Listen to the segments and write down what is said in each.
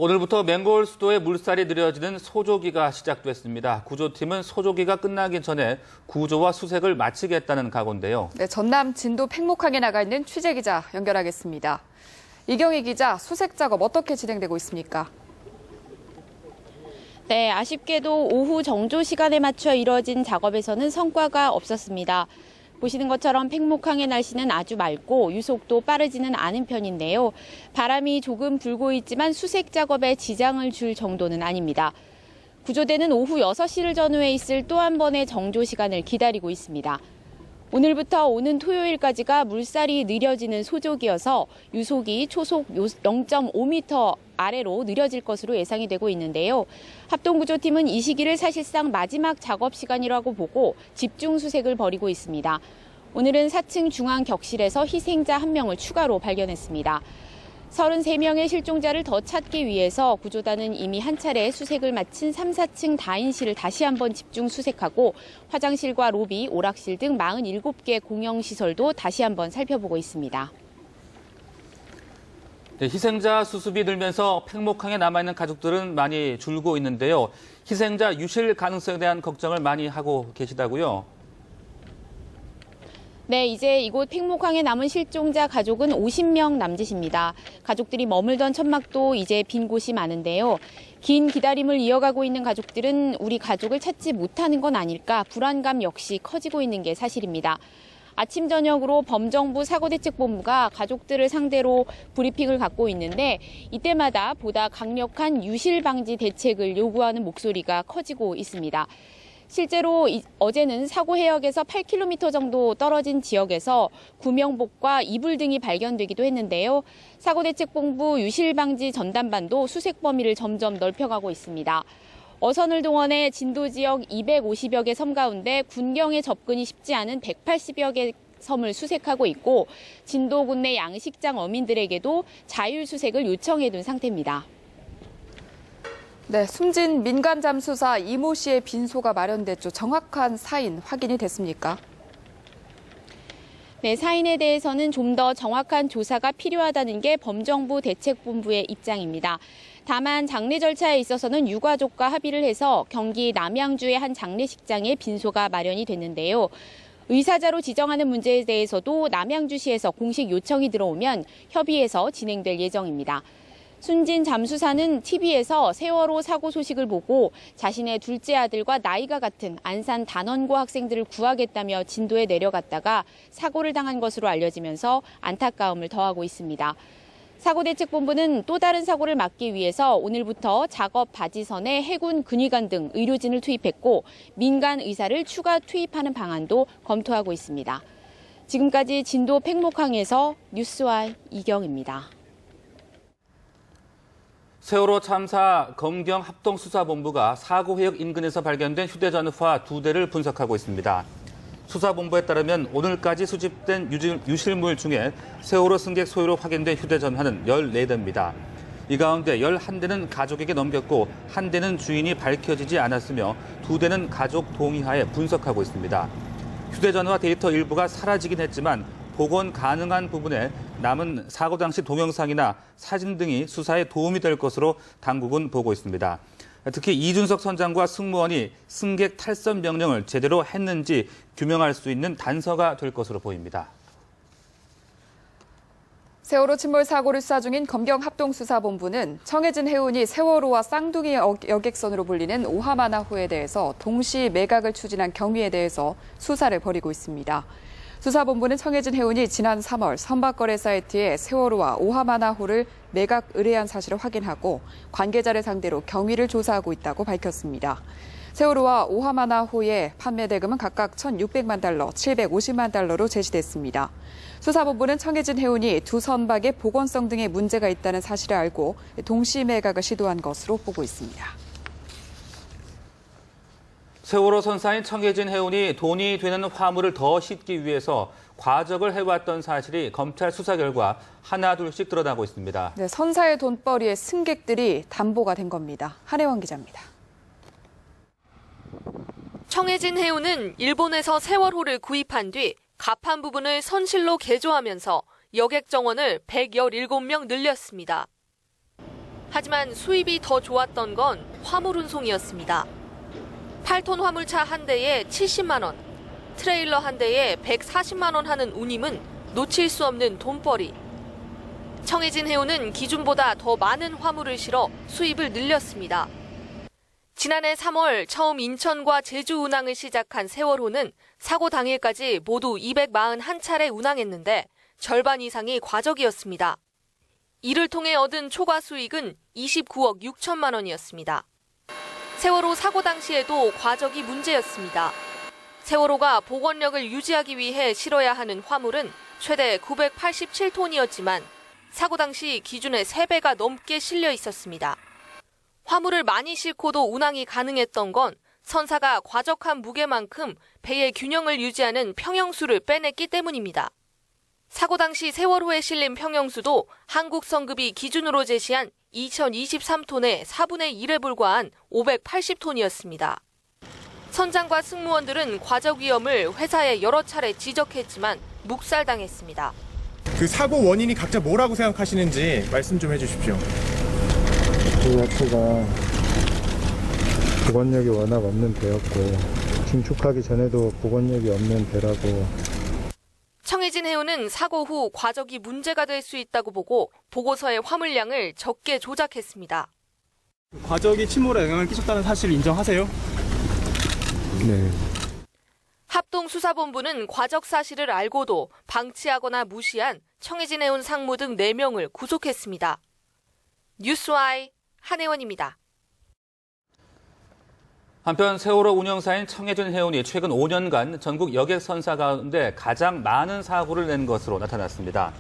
오늘부터 맹골 수도의 물살이 느려지는 소조기가 시작됐습니다. 구조팀은 소조기가 끝나기 전에 구조와 수색을 마치겠다는 각오인데요. 네, 전남 진도 팽목항에 나가 있는 취재 기자 연결하겠습니다. 이경희 기자, 수색 작업 어떻게 진행되고 있습니까? 네, 아쉽게도 오후 정조 시간에 맞춰 이뤄진 작업에서는 성과가 없었습니다. 보시는 것처럼 팽목항의 날씨는 아주 맑고 유속도 빠르지는 않은 편인데요. 바람이 조금 불고 있지만 수색 작업에 지장을 줄 정도는 아닙니다. 구조대는 오후 6시를 전후해 있을 또 한 번의 정조 시간을 기다리고 있습니다. 오늘부터 오는 토요일까지가 물살이 느려지는 소조기여서 유속이 초속 0.5m 아래로 느려질 것으로 예상이 되고 있는데요. 합동구조팀은 이 시기를 사실상 마지막 작업 시간이라고 보고 집중 수색을 벌이고 있습니다. 오늘은 4층 중앙 격실에서 희생자 1명을 추가로 발견했습니다. 33명의 실종자를 더 찾기 위해서 구조단은 이미 한 차례 수색을 마친 3, 4층 다인실을 다시 한번 집중 수색하고 화장실과 로비, 오락실 등 47개 공영시설도 다시 한번 살펴보고 있습니다. 네, 희생자 수습이 늘면서 팽목항에 남아있는 가족들은 많이 줄고 있는데요. 희생자 유실 가능성에 대한 걱정을 많이 하고 계시다고요? 네, 이제 이곳 팽목항에 남은 실종자 가족은 50명 남짓입니다. 가족들이 머물던 천막도 이제 빈 곳이 많은데요. 긴 기다림을 이어가고 있는 가족들은 우리 가족을 찾지 못하는 건 아닐까 불안감 역시 커지고 있는 게 사실입니다. 아침 저녁으로 범정부 사고대책본부가 가족들을 상대로 브리핑을 갖고 있는데 이때마다 보다 강력한 유실 방지 대책을 요구하는 목소리가 커지고 있습니다. 실제로 어제는 사고 해역에서 8km 정도 떨어진 지역에서 구명복과 이불 등이 발견되기도 했는데요. 사고대책본부 유실방지 전담반도 수색 범위를 점점 넓혀가고 있습니다. 어선을 동원해 진도 지역 250여 개 섬 가운데 군경에 접근이 쉽지 않은 180여 개 섬을 수색하고 있고 진도군 내 양식장 어민들에게도 자율수색을 요청해둔 상태입니다. 네, 숨진 민간 잠수사 이모 씨의 빈소가 마련됐죠. 정확한 사인 확인이 됐습니까? 네, 사인에 대해서는 좀 더 정확한 조사가 필요하다는 게 범정부 대책본부의 입장입니다. 다만 장례 절차에 있어서는 유가족과 합의를 해서 경기 남양주의 한 장례식장에 빈소가 마련이 됐는데요. 의사자로 지정하는 문제에 대해서도 남양주시에서 공식 요청이 들어오면 협의해서 진행될 예정입니다. 숨진 잠수사는 TV에서 세월호 사고 소식을 보고 자신의 둘째 아들과 나이가 같은 안산 단원고 학생들을 구하겠다며 진도에 내려갔다가 사고를 당한 것으로 알려지면서 안타까움을 더하고 있습니다. 사고대책본부는 또 다른 사고를 막기 위해서 오늘부터 작업 바지선에 해군 근위관 등 의료진을 투입했고 민간 의사를 추가 투입하는 방안도 검토하고 있습니다. 지금까지 진도 팽목항에서 뉴스와이 이경입니다. 세월호 참사 검경 합동수사본부가 사고 해역 인근에서 발견된 휴대전화 2대를 분석하고 있습니다. 수사본부에 따르면 오늘까지 수집된 유실물 중에 세월호 승객 소유로 확인된 휴대전화는 14대입니다. 이 가운데 11대는 가족에게 넘겼고 1대는 주인이 밝혀지지 않았으며 2대는 가족 동의하에 분석하고 있습니다. 휴대전화 데이터 일부가 사라지긴 했지만 복원 가능한 부분에 남은 사고 당시 동영상이나 사진 등이 수사에 도움이 될 것으로 당국은 보고 있습니다. 특히 이준석 선장과 승무원이 승객 탈선 명령을 제대로 했는지 규명할 수 있는 단서가 될 것으로 보입니다. 세월호 침몰 사고를 수사 중인 검경합동수사본부는 청해진 해운이 세월호와 쌍둥이 여객선으로 불리는 오하마나호에 대해서 동시 매각을 추진한 경위에 대해서 수사를 벌이고 있습니다. 수사본부는 청해진 해운이 지난 3월 선박거래 사이트에 세월호와 오하마나호를 매각 의뢰한 사실을 확인하고 관계자를 상대로 경위를 조사하고 있다고 밝혔습니다. 세월호와 오하마나호의 판매 대금은 각각 1,600만 달러, 750만 달러로 제시됐습니다. 수사본부는 청해진 해운이 두 선박의 보건성 등의 문제가 있다는 사실을 알고 동시 매각을 시도한 것으로 보고 있습니다. 세월호 선사인 청해진 해운이 돈이 되는 화물을 더 싣기 위해서 과적을 해왔던 사실이 검찰 수사 결과 하나둘씩 드러나고 있습니다. 네, 선사의 돈벌이에 승객들이 담보가 된 겁니다. 한혜원 기자입니다. 청해진 해운은 일본에서 세월호를 구입한 뒤 갑판 부분을 선실로 개조하면서 여객 정원을 117명 늘렸습니다. 하지만 수입이 더 좋았던 건 화물 운송이었습니다. 8톤 화물차 한 대에 70만 원, 트레일러 한 대에 140만 원 하는 운임은 놓칠 수 없는 돈벌이. 청해진 해운은 기준보다 더 많은 화물을 실어 수입을 늘렸습니다. 지난해 3월 처음 인천과 제주 운항을 시작한 세월호는 사고 당일까지 모두 241차례 운항했는데 절반 이상이 과적이었습니다. 이를 통해 얻은 초과 수익은 29억 6천만 원이었습니다. 세월호 사고 당시에도 과적이 문제였습니다. 세월호가 복원력을 유지하기 위해 실어야 하는 화물은 최대 987톤이었지만 사고 당시 기준의 3배가 넘게 실려 있었습니다. 화물을 많이 싣고도 운항이 가능했던 건 선사가 과적한 무게만큼 배의 균형을 유지하는 평형수를 빼냈기 때문입니다. 사고 당시 세월호에 실린 평형수도 한국 성급이 기준으로 제시한 2023톤의 4분의 1에 불과한 580톤이었습니다. 선장과 승무원들은 과적 위험을 회사에 여러 차례 지적했지만 묵살당했습니다. 그 사고 원인이 각자 뭐라고 생각하시는지 말씀 좀 해주십시오. 이 야트가 복원력이 워낙 없는 배였고 증축하기 전에도 복원력이 없는 배라고. 청해진 해운은 사고 후 과적이 문제가 될 수 있다고 보고 보고서의 화물량을 적게 조작했습니다. 과적이 침몰에 영향을 끼쳤다는 사실을 인정하세요? 네. 합동수사본부는 과적 사실을 알고도 방치하거나 무시한 청해진 해운 상무 등 4명을 구속했습니다. 뉴스와이 한혜원입니다. 한편 세월호 운영사인 청해진 해운이 최근 5년간 전국 여객선사 가운데 가장 많은 사고를 낸 것으로 나타났습니다.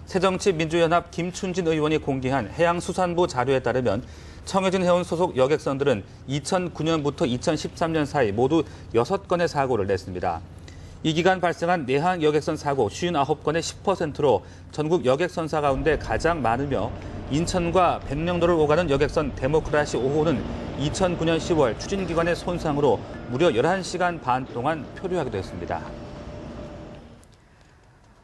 새정치민주연합 김춘진 의원이 공개한 해양수산부 자료에 따르면 청해진 해운 소속 여객선들은 2009년부터 2013년 사이 모두 6건의 사고를 냈습니다. 이 기간 발생한 내항 여객선 사고 59건의 10%로 전국 여객선사 가운데 가장 많으며 인천과 백령도를 오가는 여객선 데모크라시 5호는 2009년 10월 추진기관의 손상으로 무려 11시간 반 동안 표류하기도 했습니다.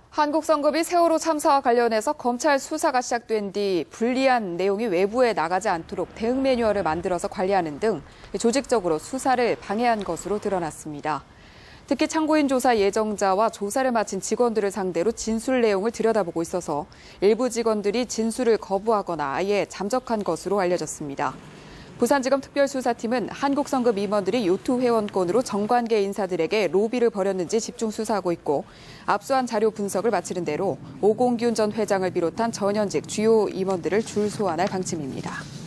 한국 성급이 세월호 참사와 관련해서 검찰 수사가 시작된 뒤 불리한 내용이 외부에 나가지 않도록 대응 매뉴얼을 만들어서 관리하는 등 조직적으로 수사를 방해한 것으로 드러났습니다. 특히 참고인 조사 예정자와 조사를 마친 직원들을 상대로 진술 내용을 들여다보고 있어서 일부 직원들이 진술을 거부하거나 아예 잠적한 것으로 알려졌습니다. 부산지검 특별수사팀은 한국성급 임원들이 요트 회원권으로 정관계 인사들에게 로비를 벌였는지 집중 수사하고 있고 압수한 자료 분석을 마치는 대로 오공균 전 회장을 비롯한 전현직 주요 임원들을 줄 소환할 방침입니다.